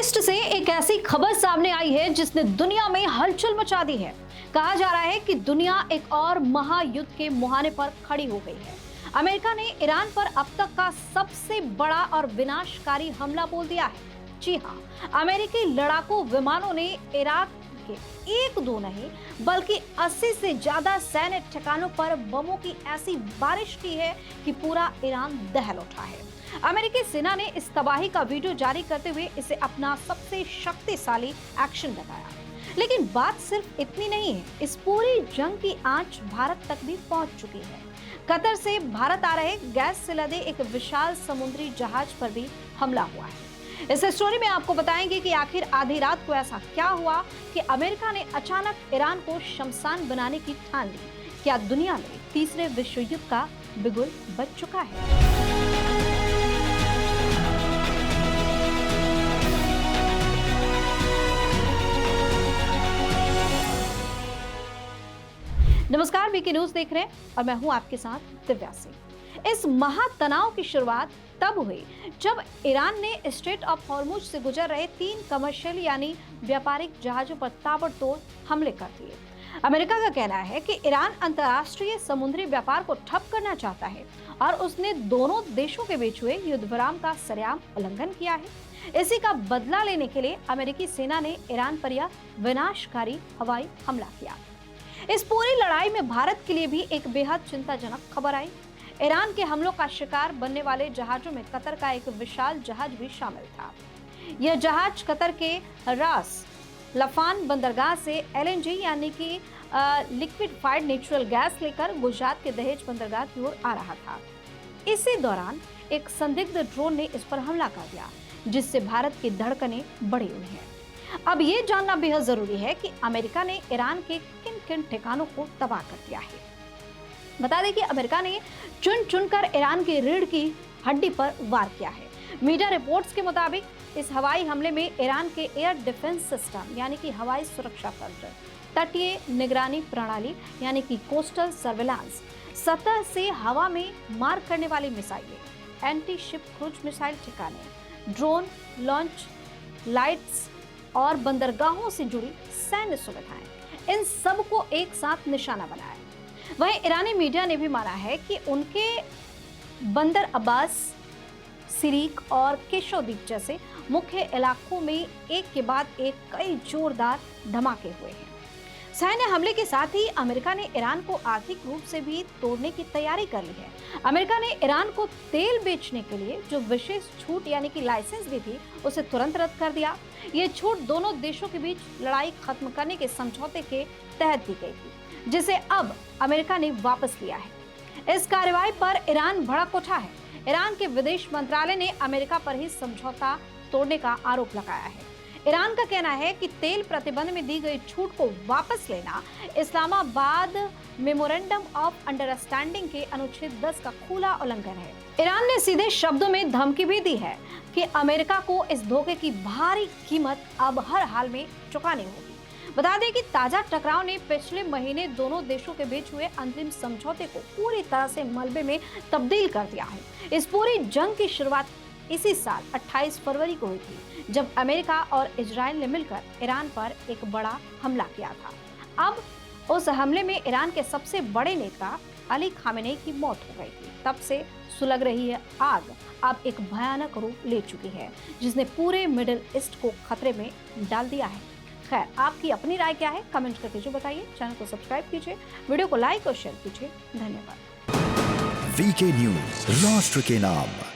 East से एक ऐसी खबर सामने आई है जिसने दुनिया में हलचल मचा दी है। कहा जा रहा है कि दुनिया एक और महायुद्ध के मुहाने पर खड़ी हो गई है। अमेरिका ने ईरान पर अब तक का सबसे बड़ा और विनाशकारी हमला बोल दिया है। जी हाँ, अमेरिकी लड़ाकू विमानों ने इराक के एक दो नहीं बल्कि 80 से ज्यादा सैन्य ठिकानों पर बमों की ऐसी बारिश की है कि पूरा ईरान दहल उठा है। अमेरिकी सेना ने इस तबाही का वीडियो जारी करते हुए इसे अपना सबसे शक्तिशाली एक्शन बताया। लेकिन बात सिर्फ इतनी नहीं है, इस पूरी जंग की आंच भारत तक भी पहुंच चुकी है। कतर से भारत आ रहे गैस से लदे एक विशाल समुद्री जहाज पर भी हमला हुआ है। इस स्टोरी में आपको बताएंगे कि आखिर आधी रात को ऐसा क्या हुआ कि अमेरिका ने अचानक ईरान को शमशान बनाने की ठान ली। क्या दुनिया में तीसरे विश्व युद्ध का बिगुल बज चुका है? नमस्कार, वीके न्यूज देख रहे हैं और मैं हूं आपके साथ दिव्या सिंह। इस महातनाव की शुरुआत तब हुई जब ईरान ने स्ट्रेट ऑफ हॉर्मुज से गुजर रहे 3 कमर्शियल यानी व्यापारिक जहाजों पर ताबड़तोड़ हमले कर दिए। अमेरिका का कहना है कि ईरान अंतर्राष्ट्रीय समुद्री व्यापार को ठप करना चाहता है और उसने दोनों देशों के बीच हुए युद्ध विराम का सरेआम उल्लंघन किया है। इसी का बदला लेने के लिए अमेरिकी सेना ने ईरान पर यह विनाशकारी हवाई हमला किया। इस पूरी लड़ाई में भारत के लिए भी एक बेहद चिंताजनक खबर आई। ईरान के हमलों का शिकार बनने वाले जहाजों में कतर का एक विशाल जहाज भी शामिल था। यह जहाज कतर के रास लफान बंदरगाह से एलएनजी यानी कि लिक्विफाइड नेचुरल गैस लेकर गुजरात के दहेज बंदरगाह की ओर आ रहा था। इसी दौरान एक संदिग्ध ड्रोन ने इस पर हमला कर दिया, जिससे भारत की धड़कनें बढ़ी हुई हैं। अब ये जानना बेहद जरूरी है कि अमेरिका ने ईरान के किन किन ठिकानों को तबाह कर दिया है। बता दें कि अमेरिका ने चुन चुनकर ईरान की रीढ़ की हड्डी पर वार किया है। मीडिया रिपोर्ट्स के मुताबिक इस हवाई हमले में ईरान के एयर डिफेंस सिस्टम यानी कि हवाई सुरक्षा तंत्र, तटीय निगरानी प्रणाली यानी कि कोस्टल सर्विलांस, सतह से हवा में मार करने वाली मिसाइलें, एंटी शिप क्रूज मिसाइल ठिकाने, ड्रोन लॉन्च लाइट्स और बंदरगाहों से जुड़ी सैन्य सुविधाएं, इन सब को एक साथ निशाना बनाया। वहीं ईरानी मीडिया ने भी माना है कि उनके बंदर अब्बास, सिरीक और केशोदीप जैसे मुख्य इलाकों में एक के बाद एक कई जोरदार धमाके हुए हैं। सैन्य हमले के साथ ही अमेरिका ने ईरान को आर्थिक रूप से भी तोड़ने की तैयारी कर ली है। अमेरिका ने ईरान को तेल बेचने के लिए जो विशेष छूट यानी कि लाइसेंस दी थी, उसे तुरंत रद्द कर दिया। ये छूट दोनों देशों के बीच लड़ाई खत्म करने के समझौते के तहत दी गई थी, जिसे अब अमेरिका ने वापस लिया है। इस कार्रवाई पर ईरान भड़क उठा है। ईरान के विदेश मंत्रालय ने अमेरिका पर ही समझौता तोड़ने का आरोप लगाया है। ईरान का कहना है कि तेल प्रतिबंध में दी गई छूट को वापस लेना इस्लामाबाद मेमोरेंडम ऑफ अंडरस्टैंडिंग के अनुच्छेद 10 का खुला उल्लंघन है। ईरान ने सीधे शब्दों में धमकी भी दी है कि अमेरिका को इस धोखे की भारी कीमत अब हर हाल में चुकानी होगी। बता दें कि ताजा टकराव ने पिछले महीने दोनों देशों के बीच हुए अंतरिम समझौते को पूरी तरह से मलबे में तब्दील कर दिया है। इस पूरी जंग की शुरुआत इसी साल 28 फरवरी को हुई थी, जब अमेरिका और इजराइल ने मिलकर ईरान पर एक बड़ा हमला किया था। अब उस हमले में ईरान के सबसे बड़े नेता अली खामेनेई की मौत हो गई थी। तब से सुलग रही है आग अब एक भयानक रूप ले चुकी है, जिसने पूरे मिडिल ईस्ट को खतरे में डाल दिया है। खैर, आपकी अपनी राय क्या है, कमेंट करके जो बताइए। चैनल को सब्सक्राइब कीजिए, वीडियो को लाइक और शेयर कीजिए। धन्यवाद। वीके न्यूज, राष्ट्र के नाम।